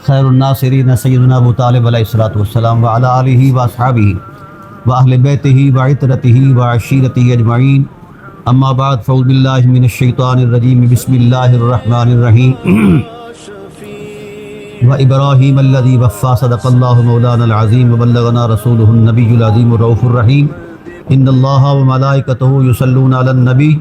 خیر الناصرین سیدنا ابو طالب علیہ الصلوۃ والسلام وعلی آلہ واصحابہ واہل بیتہ وعترتہ وعشیرتہ اجمعین، اما بعد فاعوذ باللہ من الشیطان الرجیم، بسم اللہ الرحمن الرحیم۔ وابراہیم الذی وفى صدق اللہ مولانا العظیم وبلغنا رسولہ النبی العظیم الرؤوف الرحیم۔ ان اللہ وملائکتہ یصلون علی النبی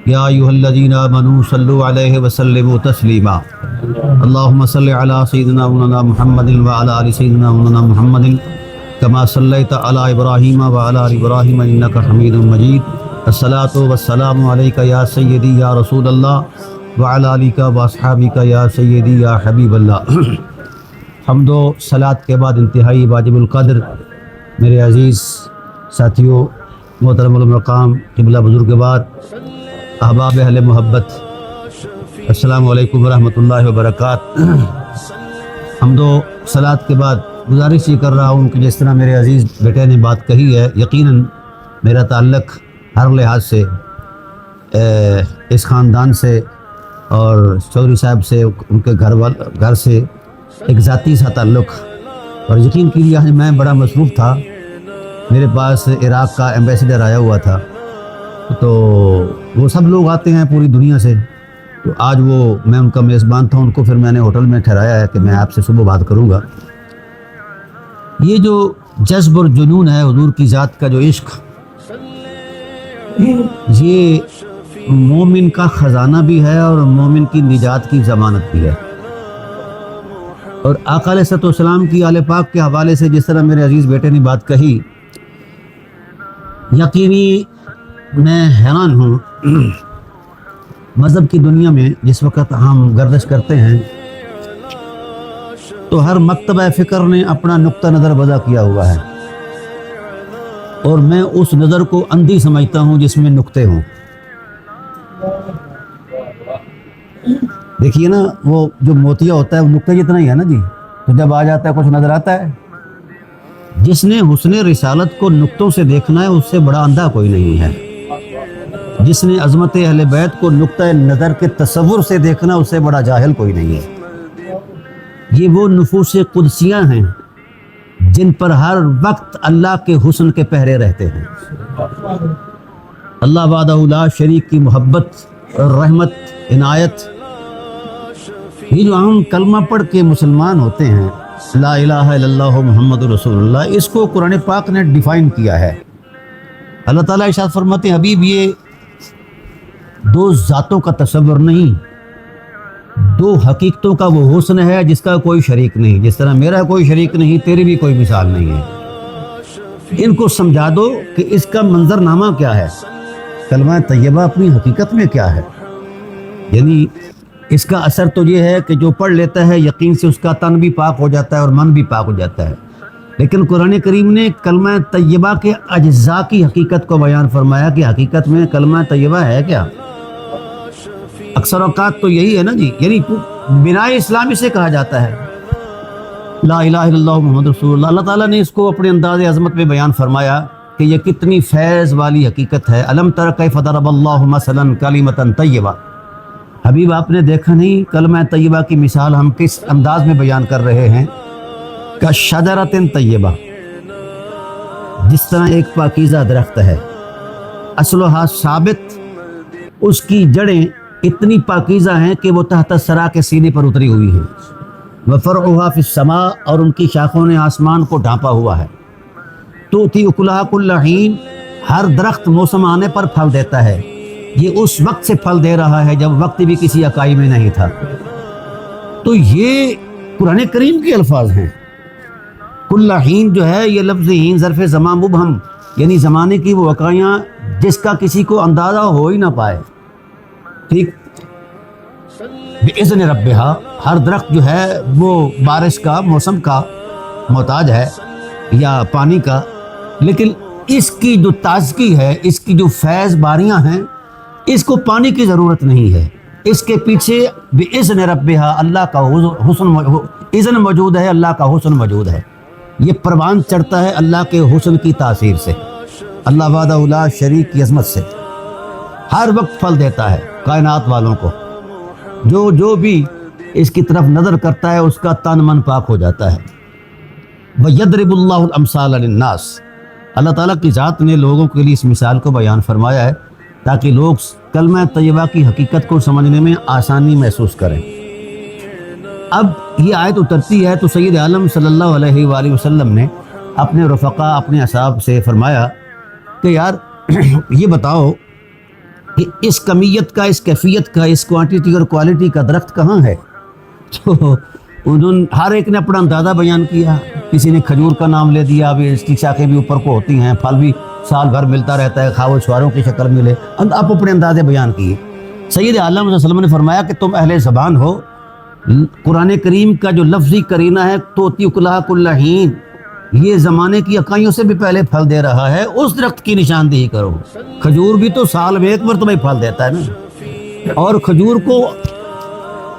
یا ایھا الذین آمنوا صلوا علیہ وسلموا تسلیما۔ اللہم صل علی سیدنا مولانا محمد وعلی آل سیدنا مولانا محمد کما صلیت علی ابراہیم وعلی آل ابراہیم انک حمید مجید۔ الصلاۃ والسلام علیک یا سیدی یا رسول اللہ وعلی آلک واصحابک یا سیدی یا حبیب اللہ۔ حمد و صلاۃ کے بعد انتہائی واجب القدر میرے عزیز ساتھیوں، محترم المقام، قبلہ بزرگوار، احباب اہل محبت، السلام علیکم ورحمۃ اللہ وبرکاتہ۔ حمد و صلاۃ کے بعد گزارش یہ کر رہا ہوں کہ جس طرح میرے عزیز بیٹے نے بات کہی ہے، یقیناً میرا تعلق ہر لحاظ سے اس خاندان سے اور چودھری صاحب سے، ان کے گھر سے ایک ذاتی سا تعلق، اور یقین کیجیے میں بڑا مصروف تھا، میرے پاس عراق کا ایمبیسیڈر آیا ہوا تھا، تو وہ سب لوگ آتے ہیں پوری دنیا سے، تو آج میں ان کا میزبان تھا، ان کو پھر میں نے ہوٹل میں ٹھہرایا ہے کہ میں آپ سے صبح بات کروں گا۔ یہ جو جذب اور جنون ہے حضور کی ذات کا، جو عشق، یہ مومن کا خزانہ بھی ہے اور مومن کی نجات کی ضمانت بھی ہے۔ اور آقا علیہ الصلوۃ والسلام کی آل پاک کے حوالے سے جس طرح میرے عزیز بیٹے نے بات کہی، یقینی میں حیران ہوں۔ مذہب کی دنیا میں جس وقت ہم گردش کرتے ہیں تو ہر مکتبہ فکر نے اپنا نقطہ نظر وضع کیا ہوا ہے، اور میں اس نظر کو اندھی سمجھتا ہوں جس میں نقطے ہوں۔ دیکھیے نا، وہ جو موتیا ہوتا ہے وہ نقطے جتنا ہی ہے نا جی، تو جب آ جاتا ہے کچھ نظر آتا ہے۔ جس نے حسن رسالت کو نقطوں سے دیکھنا ہے اس سے بڑا اندھا کوئی نہیں ہے، جس نے عظمت اہل بیت کو نقطہ نظر کے تصور سے دیکھنا اس سے بڑا جاہل کوئی نہیں ہے۔ یہ وہ نفوس قدسیاں ہیں جن پر ہر وقت اللہ کے حسن کے پہرے رہتے ہیں۔ اللہ وحدہ لا شریک کی محبت، رحمت، عنایت، یہ جو ہم کلمہ پڑھ کے مسلمان ہوتے ہیں، لا الہ الا اللہ محمد رسول اللہ، اس کو قرآن پاک نے ڈیفائن کیا ہے۔ اللہ تعالیٰ ارشاد فرماتے ہیں، حبیب یہ دو ذاتوں کا تصور نہیں، دو حقیقتوں کا وہ حسن ہے جس کا کوئی شریک نہیں، جس طرح میرا کوئی شریک نہیں، تیری بھی کوئی مثال نہیں ہے۔ ان کو سمجھا دو کہ اس کا منظر نامہ کیا ہے، کلمہ طیبہ اپنی حقیقت میں کیا ہے۔ یعنی اس کا اثر تو یہ ہے کہ جو پڑھ لیتا ہے یقین سے اس کا تن بھی پاک ہو جاتا ہے اور من بھی پاک ہو جاتا ہے۔ لیکن قرآن کریم نے کلمہ طیبہ کے اجزاء کی حقیقت کو بیان فرمایا کہ حقیقت میں کلمہ طیبہ ہے کیا۔ اکثر اوقات تو یہی ہے نا جی، یعنی بنائے اسلام اسے کہا جاتا ہے، لا الہ الا اللہ محمد رسول اللہ۔ اللہ تعالیٰ نے اس کو اپنے انداز عظمت میں بیان فرمایا کہ یہ کتنی فیض والی حقیقت ہے۔ الم تر کیف ضرب اللہ مثلا کلمۃ طیبہ، حبیب آپ نے دیکھا نہیں کلمہ طیبہ کی مثال ہم کس انداز میں بیان کر رہے ہیں، کشجرۃ طیبہ، جس طرح ایک پاکیزہ درخت ہے، اصلھا ثابت، اس کی جڑیں اتنی پاکیزہ ہیں کہ وہ تحت الثری کے سینے پر اتری ہوئی ہیں، وفرعھا فی السماء، اور ان کی شاخوں نے آسمان کو ڈھانپا ہوا ہے، تؤتی اکلھا کل حین، ہر درخت موسم آنے پر پھل دیتا ہے۔ یہ اس وقت سے پھل دے رہا ہے جب وقت بھی کسی اکائی میں نہیں تھا۔ تو یہ قرآن کریم کے الفاظ ہیں۔ کل حین جو ہے، یہ لفظ حین ظرف زمان مبہم، یعنی زمانے کی وہ اکائیاں جس کا کسی کو اندازہ ہو ہی نہ پائے، ٹھیک۔ بِإِذْنِ رَبِّهَا، ہر درخت جو ہے وہ بارش کا، موسم کا محتاج ہے یا پانی کا، لیکن اس کی جو تازگی ہے، اس کی جو فیض باریاں ہیں، اس کو پانی کی ضرورت نہیں ہے۔ اس کے پیچھے بِإِذْنِ رَبِّهَا، اللہ کا حسن اذن موجود ہے، اللہ کا حسن موجود ہے۔ یہ پروان چڑھتا ہے اللہ کے حسن کی تاثیر سے، اللہ وحدہ لا شریک کی عظمت سے۔ ہر وقت پھل دیتا ہے کائنات والوں کو، جو بھی اس کی طرف نظر کرتا ہے اس کا تن من پاک ہو جاتا ہے۔ وَيَضْرِبُ اللَّهُ الْأَمْثَالَ لِلنَّاسِ، اللہ تعالیٰ کی ذات نے لوگوں کے لیے اس مثال کو بیان فرمایا ہے تاکہ لوگ کلمہ طیبہ کی حقیقت کو سمجھنے میں آسانی محسوس کریں۔ اب یہ آیت اترتی ہے تو سید عالم صلی اللہ علیہ وآلہ وسلم نے اپنے رفقا اپنے اصحاب سے فرمایا کہ یار یہ بتاؤ کہ اس کمیت کا، اس کیفیت کا، اس کوانٹیٹی اور کوالٹی کا درخت کہاں ہے؟ تو انہوں نے ہر ایک نے اپنا اندازہ بیان کیا۔ کسی نے کھجور کا نام لے دیا، ابھی اس کی شاخیں بھی اوپر کو ہوتی ہیں، پھل بھی سال بھر ملتا رہتا ہے، خواہ وہ چھواروں کی شکل ملے، آپ اپنے اندازے بیان کیے۔ سید عالم صلی اللہ علیہ وسلم نے فرمایا کہ تم اہل زبان ہو، قرآن کریم کا جو لفظی قرینہ ہے توتی اکلہا کل حین، یہ زمانے کی اکائیوں سے بھی پہلے پھل دے رہا ہے، اس درخت کی نشاندہی کرو۔ کھجور بھی تو سال میں ایک بار تمہیں پھل دیتا ہے نا، اور کھجور کو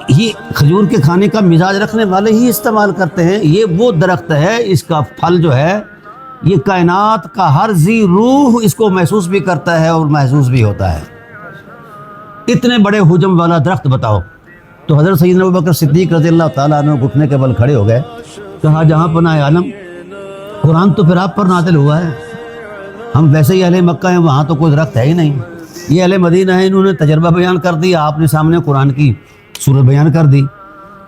یہ کھجور کے کھانے کا مزاج رکھنے والے ہی استعمال کرتے ہیں۔ یہ وہ درخت ہے، اس کا پھل جو ہے یہ کائنات کا ہر ذی روح اس کو محسوس بھی کرتا ہے اور محسوس بھی ہوتا ہے۔ اتنے بڑے حجم والا درخت بتاؤ۔ تو حضرت سیدنا ابوبکر صدیق رضی اللہ تعالیٰ عنہ گھٹنے کے بل کھڑے ہو گئے، کہا جہاں پناہ عالم، قرآن تو پھر آپ پر نازل ہوا ہے، ہم ویسے ہی اہل مکہ ہیں، وہاں تو کوئی درخت ہے ہی نہیں، یہ اہل مدینہ ہیں، انہوں نے تجربہ بیان کر دیا، آپ نے سامنے قرآن کی صورت بیان کر دی،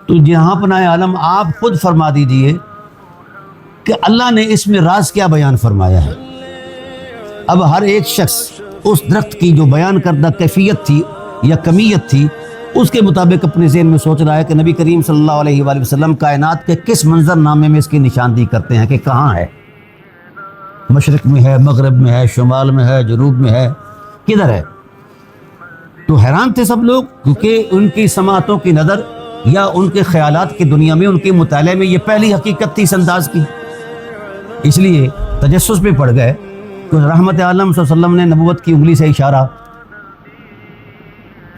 تو جہاں پناہ عالم آپ خود فرما دیجئے کہ اللہ نے اس میں راز کیا بیان فرمایا ہے۔ اب ہر ایک شخص اس درخت کی جو بیان کردہ کیفیت تھی یا کمیت تھی اس کے مطابق اپنے ذہن میں سوچ رہا ہے کہ نبی کریم صلی اللہ علیہ وآلہ وسلم کائنات کے کس منظر نامے میں اس کی نشاندہی کرتے ہیں کہ کہاں ہے، مشرق میں ہے، مغرب میں ہے، شمال میں ہے، جنوب میں ہے، کدھر ہے؟ تو حیران تھے سب لوگ، کیونکہ ان کی سماعتوں کی نظر یا ان کے خیالات کی دنیا میں، ان کے مطالعے میں یہ پہلی حقیقت تھی اس انداز کی، اس لیے تجسس پہ پڑ گئے۔ تو رحمت عالم صلی اللہ علیہ وسلم نے نبوت کی انگلی سے اشارہ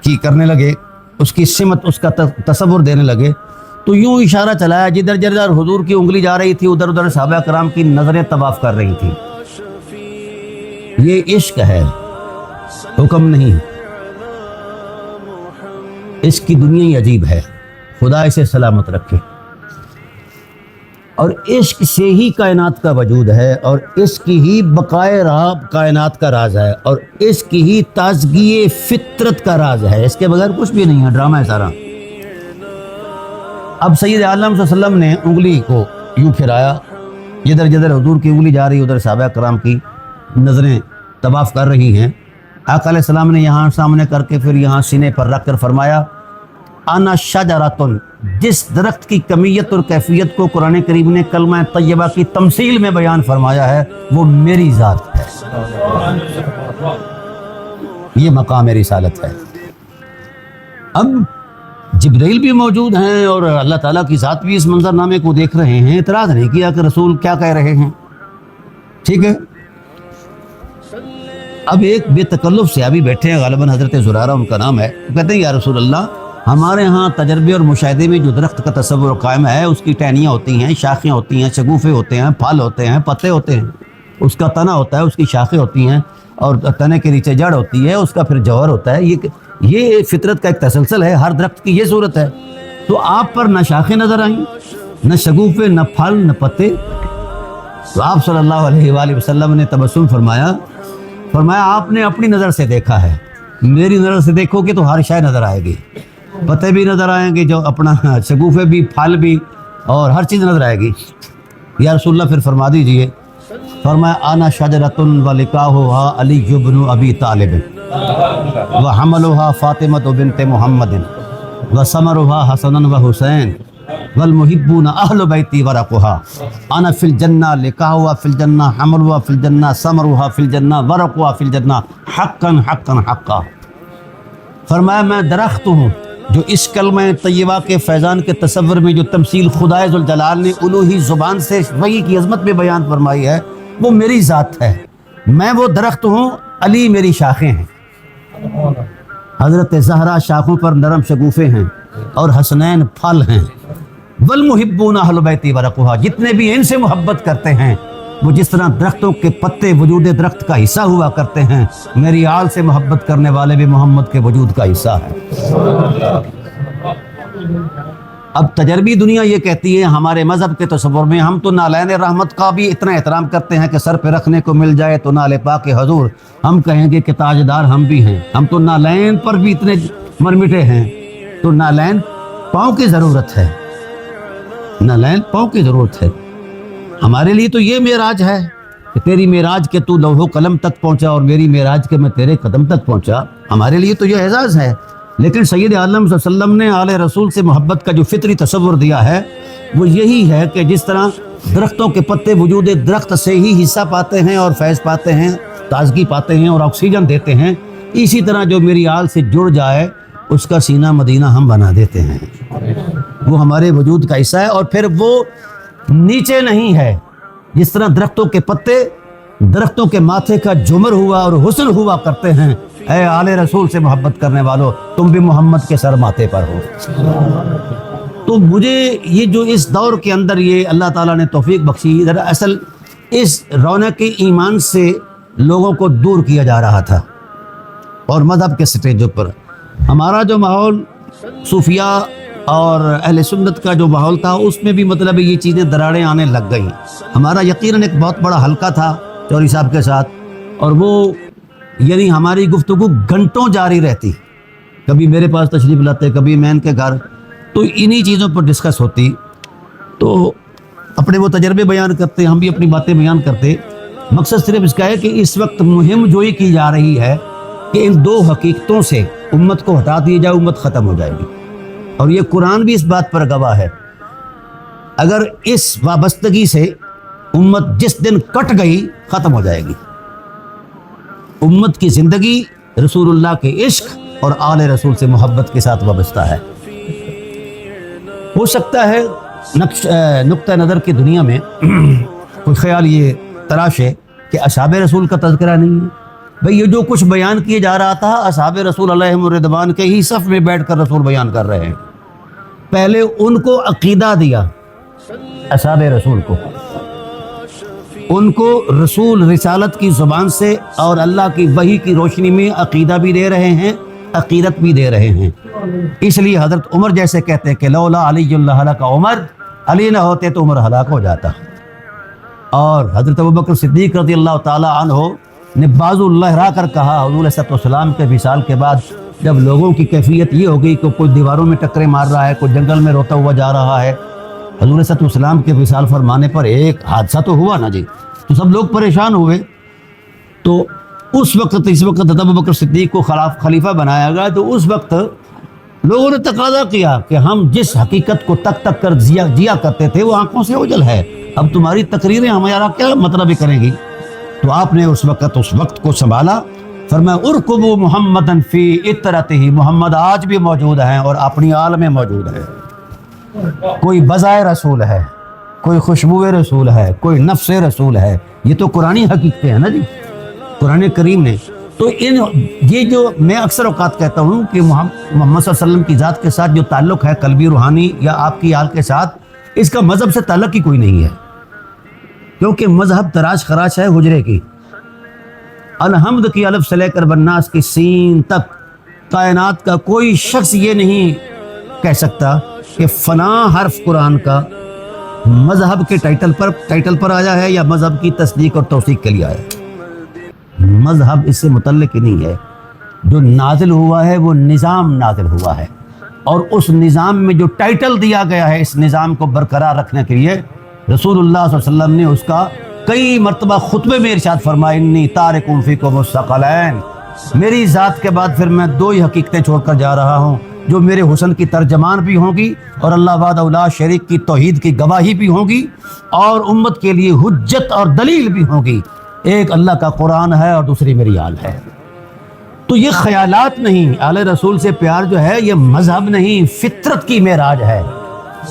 کی کرنے لگے، اس کی سمت، اس کا تصور دینے لگے، تو یوں اشارہ چلایا، جدھر جدھر حضور کی انگلی جا رہی تھی ادھر ادھر صحابہ کرام کی نظریں طواف کر رہی تھی۔ یہ عشق ہے، حکم نہیں، اس کی دنیا ہی عجیب ہے، خدا اسے سلامت رکھے۔ اور عشق سے ہی کائنات کا وجود ہے، اور عشق ہی بقائے رہا کائنات کا راز ہے، اور عشق ہی تازگی فطرت کا راز ہے، اس کے بغیر کچھ بھی نہیں ہے، ڈرامہ ہے سارا۔ اب سید عالم صلی اللہ علیہ وسلم نے انگلی کو یوں پھرایا، جدھر جدھر حضور کی انگلی جا رہی ادھر صحابہ کرام کی نظریں طواف کر رہی ہیں۔ آقا علیہ السلام نے یہاں سامنے کر کے پھر یہاں سینے پر رکھ کر فرمایا، انا شجرۃ، جس درخت کی کمیت اور کیفیت کو قرآن کریم نے کلمہ طیبہ کی تمثیل میں بیان فرمایا ہے وہ میری ذات ہے، یہ مقام رسالت ہے۔ اب جبرائیل بھی موجود ہیں اور اللہ تعالیٰ کی ذات بھی اس منظر نامے کو دیکھ رہے ہیں، اعتراض نہیں کیا کہ رسول کیا کہہ رہے ہیں، ٹھیک ہے۔ اب ایک بے تکلف صحابی بیٹھے ہیں، غالباً حضرت زرارہ ان کا نام ہے، وہ کہتے ہیں یا رسول اللہ، ہمارے ہاں تجربے اور مشاہدے میں جو درخت کا تصور قائم ہے اس کی ٹہنیاں ہوتی ہیں، شاخیں ہوتی ہیں، شگوفے ہوتے ہیں، پھل ہوتے ہیں، پتے ہوتے ہیں، اس کا تنا ہوتا ہے، اس کی شاخیں ہوتی ہیں، اور تنے کے نیچے جڑ ہوتی ہے، اس کا پھر جوہر ہوتا ہے۔ یہ فطرت کا ایک تسلسل ہے، ہر درخت کی یہ صورت ہے۔ تو آپ پر نہ شاخیں نظر آئیں، نہ شگوفے، نہ پھل، نہ پتے۔ تو آپ صلی اللہ علیہ وآلہ وسلم نے تبسم فرمایا آپ نے اپنی نظر سے دیکھا ہے، میری نظر سے دیکھو گے تو ہر شے نظر آئے گی، پتے بھی نظر آئیں گے، جو اپنا شگوفے بھی، پھل بھی، اور ہر چیز نظر آئے گی۔ یا رسول اللہ پھر فرما دیجئے، فرمایا انا شجرۃ ولقاؤھا علی بن ابی طالب وحملھا فاطمہ بنت محمد وثمرھا حسن وحسین والمحبون اہل بیتی ورقھا، انا فی الجنہ، لقاؤھا فی الجنہ، حملھا فی الجنہ، ثمرھا فی الجنہ، ورقھا فی الجنہ، حقا حقا حقا۔ فرمایا میں درخت ہوں جو اس کلمہ طیبہ کے فیضان کے تصور میں جو تمثیل خدائے ذوالجلال نے الوہی زبان سے وحی کی عظمت میں بیان فرمائی ہے وہ میری ذات ہے، میں وہ درخت ہوں، علی میری شاخیں ہیں، حضرت زہرا شاخوں پر نرم شگوفے ہیں اور حسنین پھل ہیں، والمحبون اہل بیتی ورقھا، جتنے بھی ان سے محبت کرتے ہیں وہ جس طرح درختوں کے پتے وجود درخت کا حصہ ہوا کرتے ہیں، میری آل سے محبت کرنے والے بھی محمد کے وجود کا حصہ ہیں۔ اب تجربی دنیا یہ کہتی ہے ہمارے مذہب کے تصور میں ہم تو نالین رحمت کا بھی اتنا احترام کرتے ہیں کہ سر پہ رکھنے کو مل جائے تو نالے پاک حضور ہم کہیں گے کہ تاجدار ہم بھی ہیں. ہم تو نالین پر بھی اتنے مرمٹے ہیں. تو نالین پاؤں کی ضرورت ہے, نالین پاؤں کی ضرورت ہے. ہمارے لیے تو یہ معراج ہے کہ تیری معراج کے تو لوح و قلم تک پہنچا اور میری معراج کے میں تیرے قدم تک پہنچا. ہمارے لیے تو یہ اعزاز ہے. لیکن سید عالم صلی اللہ علیہ وسلم نے آل رسول سے محبت کا جو فطری تصور دیا ہے وہ یہی ہے کہ جس طرح درختوں کے پتے وجود درخت سے ہی حصہ پاتے ہیں اور فیض پاتے ہیں, تازگی پاتے ہیں اور آکسیجن دیتے ہیں, اسی طرح جو میری آل سے جڑ جائے اس کا سینہ مدینہ ہم بنا دیتے ہیں. وہ ہمارے وجود کا حصہ ہے اور پھر وہ نیچے نہیں ہے. جس طرح درختوں کے پتے درختوں کے ماتھے کا جمر ہوا اور حسن ہوا کرتے ہیں, اے آل رسول سے محبت کرنے والو تم بھی محمد کے سر ماتھے پر ہو. تو مجھے یہ جو اس دور کے اندر یہ اللہ تعالیٰ نے توفیق بخشی, دراصل اس رونق ایمان سے لوگوں کو دور کیا جا رہا تھا اور مذہب کے سٹیجوں پر ہمارا جو ماحول صوفیہ اور اہل سنت کا جو ماحول تھا اس میں بھی مطلب یہ چیزیں دراڑیں آنے لگ گئیں. ہمارا یقیناً ایک بہت بڑا حلقہ تھا چوری صاحب کے ساتھ, اور وہ یعنی ہماری گفتگو گھنٹوں جاری رہتی. کبھی میرے پاس تشریف لاتے, کبھی میں ان کے گھر, تو انہی چیزوں پر ڈسکس ہوتی. تو اپنے وہ تجربے بیان کرتے, ہم بھی اپنی باتیں بیان کرتے. مقصد صرف اس کا ہے کہ اس وقت مہم جوئی کی جا رہی ہے کہ ان دو حقیقتوں سے امت کو ہٹا دیا جائے, امت ختم ہو جائے گی. اور یہ قرآن بھی اس بات پر گواہ ہے. اگر اس وابستگی سے امت جس دن کٹ گئی ختم ہو جائے گی. امت کی زندگی رسول اللہ کے عشق اور آل رسول سے محبت کے ساتھ وابستہ ہے. ہو سکتا ہے نقطہ نظر کی دنیا میں کوئی خیال یہ تراشے کہ اصحاب رسول کا تذکرہ نہیں ہے. بھئی یہ جو کچھ بیان کیے جا رہا تھا اصحاب رسول علیہم الرضوان کے ہی صف میں بیٹھ کر رسول بیان کر رہے ہیں. پہلے ان کو عقیدہ دیا, اصحاب رسول کو, ان کو رسول رسالت کی زبان سے اور اللہ کی وحی کی روشنی میں عقیدہ بھی دے رہے ہیں, عقیدت بھی دے رہے ہیں. اس لیے حضرت عمر جیسے کہتے ہیں کہ لولا علی اللہ ہلاک عمر, علی نہ ہوتے تو عمر ہلاک ہو جاتا. اور حضرت ابوبکر صدیق رضی اللہ تعالی عنہ نے بازو لہرا کر کہا حضور علیہ السلام کے وصال کے بعد, جب لوگوں کی کیفیت یہ ہو گئی کہ کوئی دیواروں میں ٹکرے مار رہا ہے, کوئی جنگل میں روتا ہوا جا رہا ہے, حضور علیہ السلام کے وصال فرمانے پر ایک حادثہ تو ہوا نا جی, تو سب لوگ پریشان ہوئے. تو اس وقت ابوبکر صدیق کو خلیفہ بنایا گیا. تو اس وقت لوگوں نے تقاضا کیا کہ ہم جس حقیقت کو تک تک کر جیا کرتے تھے وہ آنکھوں سے اوجھل ہے, اب تمہاری تقریریں ہمارا کیا مطلب کریں گی. تو آپ نے اس وقت کو سنبھالا, فرمایا ارکبوا محمدًا فی اطرتہ, محمد آج بھی موجود ہیں اور اپنی آل میں موجود ہے. کوئی بذائے رسول ہے, کوئی خوشبو رسول ہے, کوئی نفس رسول ہے. یہ تو قرآنی حقیقتیں ہیں نا جی, قرآن کریم نے. تو یہ جو میں اکثر اوقات کہتا ہوں کہ محمد صلی اللہ علیہ وسلم کی ذات کے ساتھ جو تعلق ہے قلبی روحانی یا آپ کی آل کے ساتھ, اس کا مذہب سے تعلق ہی کوئی نہیں ہے, کیونکہ مذہب تراش خراش ہے حجرے کی. الحمد کی الف سے لے کر بناس کی سین تک کائنات کا کوئی شخص یہ نہیں کہہ سکتا کہ فلاں حرف قرآن کا مذہب کے ٹائٹل پر آیا ہے یا مذہب کی تصدیق اور توثیق کے لیے آیا ہے. مذہب اس سے متعلق ہی نہیں ہے. جو نازل ہوا ہے وہ نظام نازل ہوا ہے, اور اس نظام میں جو ٹائٹل دیا گیا ہے اس نظام کو برقرار رکھنے کے لیے رسول اللہ صلی اللہ علیہ وسلم نے اس کا کئی مرتبہ خطبے میں ارشاد فرمایا, انی تارک فیکم الثقلین, میری ذات کے بعد پھر میں دو ہی حقیقتیں چھوڑ کر جا رہا ہوں جو میرے حسن کی ترجمان بھی ہوں گی اور اللہ وحدہ لا شریک کی توحید کی گواہی بھی ہوں گی اور امت کے لیے حجت اور دلیل بھی ہوں گی. ایک اللہ کا قرآن ہے اور دوسری میری آل ہے. تو یہ خیالات نہیں, آل رسول سے پیار جو ہے یہ مذہب نہیں, فطرت کی معراج ہے.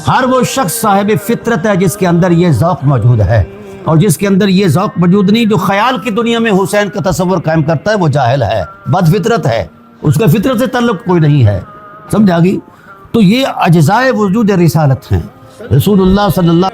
ہر وہ شخص صاحب فطرت ہے جس کے اندر یہ ذوق موجود ہے, اور جس کے اندر یہ ذوق موجود نہیں, جو خیال کی دنیا میں حسین کا تصور قائم کرتا ہے وہ جاہل ہے, بد فطرت ہے, اس کا فطرت سے تعلق کوئی نہیں ہے. سمجھا گی؟ تو یہ اجزائے وجود رسالت ہیں. رسول اللہ صلی اللہ